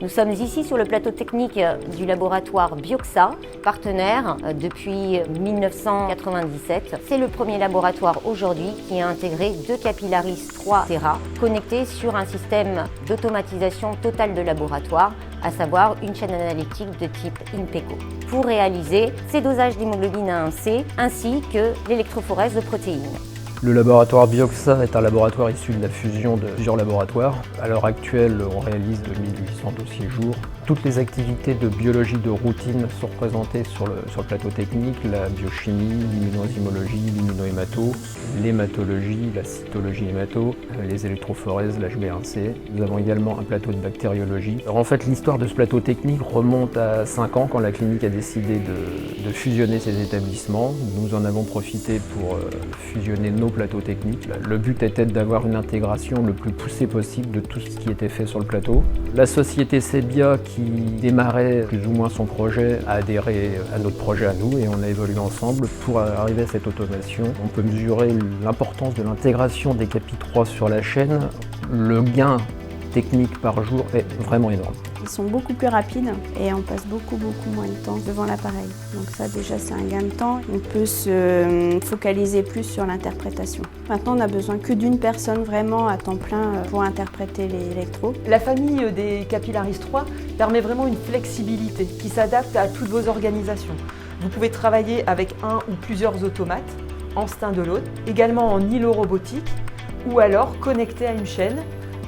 Nous sommes ici sur le plateau technique du laboratoire Bioxa, partenaire depuis 1997. C'est le premier laboratoire aujourd'hui qui a intégré 2 Capillaris 3 Tera connectés sur un système d'automatisation totale de laboratoire, à savoir une chaîne analytique de type INPECO, pour réaliser ces dosages d'hémoglobine A1C ainsi que l'électrophorèse de protéines. Le laboratoire Bioxa est un laboratoire issu de la fusion de plusieurs laboratoires. À l'heure actuelle, on réalise 2800 dossiers jour. Toutes les activités de biologie de routine sont représentées sur le plateau technique, la biochimie, l'immunoenzymologie, l'immunohémato, l'hématologie, la cytologie hémato, les électrophorèses, l'HbA1c. Nous avons également un plateau de bactériologie. Alors en fait, l'histoire de ce plateau technique remonte à 5 ans quand la clinique a décidé de fusionner ses établissements. Nous en avons profité pour fusionner nos plateaux techniques. Le but était d'avoir une intégration le plus poussée possible de tout ce qui était fait sur le plateau. La société Sebia, qui démarrait plus ou moins son projet, a adhéré à notre projet à nous et on a évolué ensemble pour arriver à cette automation. On peut mesurer l'importance de l'intégration des Capi 3 sur la chaîne. Le gain technique par jour est vraiment énorme. Ils sont beaucoup plus rapides et on passe beaucoup moins de temps devant l'appareil. Donc ça déjà c'est un gain de temps. On peut se focaliser plus sur l'interprétation. Maintenant on n'a besoin que d'une personne vraiment à temps plein pour interpréter les électros. La famille des Capillaris 3 permet vraiment une flexibilité qui s'adapte à toutes vos organisations. Vous pouvez travailler avec un ou plusieurs automates en stand-alone, également en îlot robotique ou alors connecté à une chaîne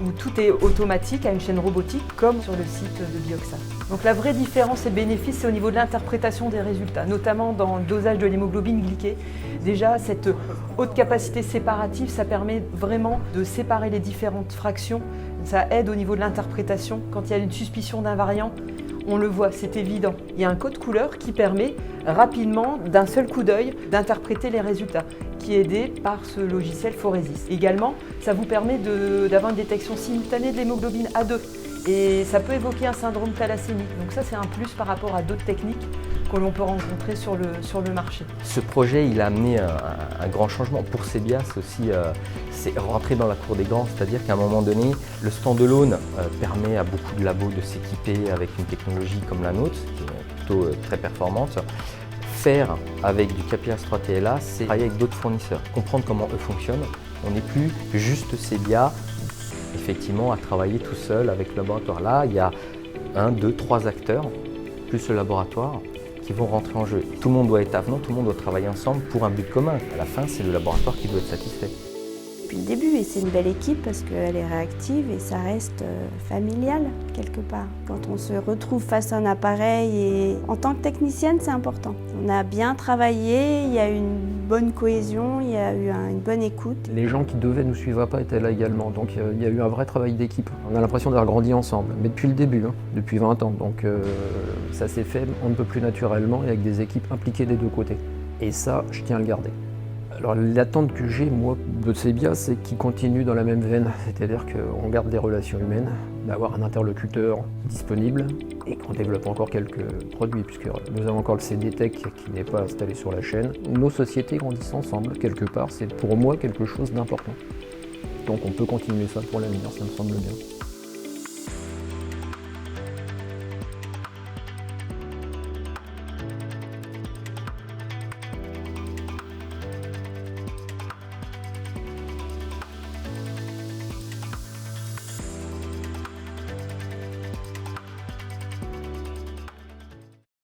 où tout est automatique à une chaîne robotique comme sur le site de Bioxa. Donc la vraie différence et le bénéfice, c'est au niveau de l'interprétation des résultats, notamment dans le dosage de l'hémoglobine glyquée. Déjà, cette haute capacité séparative, ça permet vraiment de séparer les différentes fractions. Ça aide au niveau de l'interprétation. Quand il y a une suspicion d'un variant, on le voit, c'est évident. Il y a un code couleur qui permet rapidement, d'un seul coup d'œil, d'interpréter les résultats, qui est aidé par ce logiciel Phoresis. Également, ça vous permet d'avoir une détection simultanée de l'hémoglobine A2 et ça peut évoquer un syndrome thalassémique. Donc ça, c'est un plus par rapport à d'autres techniques que l'on peut rencontrer sur le marché. Ce projet, il a amené un grand changement. Pour Sebia, c'est rentrer dans la cour des grands, c'est-à-dire qu'à un moment donné, le standalone permet à beaucoup de labos de s'équiper avec une technologie comme la nôtre, qui est plutôt très performante. Faire avec du Capillaris 3 TLA, c'est travailler avec d'autres fournisseurs, comprendre comment eux fonctionnent. On n'est plus juste Sebia, effectivement, à travailler tout seul avec le laboratoire. Là, il y a 1, 2, 3 acteurs, plus le laboratoire, qui vont rentrer en jeu. Tout le monde doit être avenant, tout le monde doit travailler ensemble pour un but commun. À la fin, c'est le laboratoire qui doit être satisfait. Depuis le début, et c'est une belle équipe parce qu'elle est réactive et ça reste familial quelque part. Quand on se retrouve face à un appareil, et en tant que technicienne, c'est important. On a bien travaillé, il y a eu une bonne cohésion, il y a eu une bonne écoute. Les gens qui devaient nous suivre à pas étaient là également, donc il y a eu un vrai travail d'équipe. On a l'impression d'avoir grandi ensemble, mais depuis le début, depuis 20 ans. Donc ça s'est fait on ne peut plus naturellement et avec des équipes impliquées des deux côtés. Et ça, je tiens à le garder. Alors l'attente que j'ai, moi, de Sebia, c'est qu'il continue dans la même veine, c'est-à-dire qu'on garde des relations humaines, d'avoir un interlocuteur disponible et qu'on développe encore quelques produits, puisque nous avons encore le CDTech qui n'est pas installé sur la chaîne. Nos sociétés grandissent ensemble, quelque part, c'est pour moi quelque chose d'important. Donc on peut continuer ça pour l'avenir, ça me semble bien.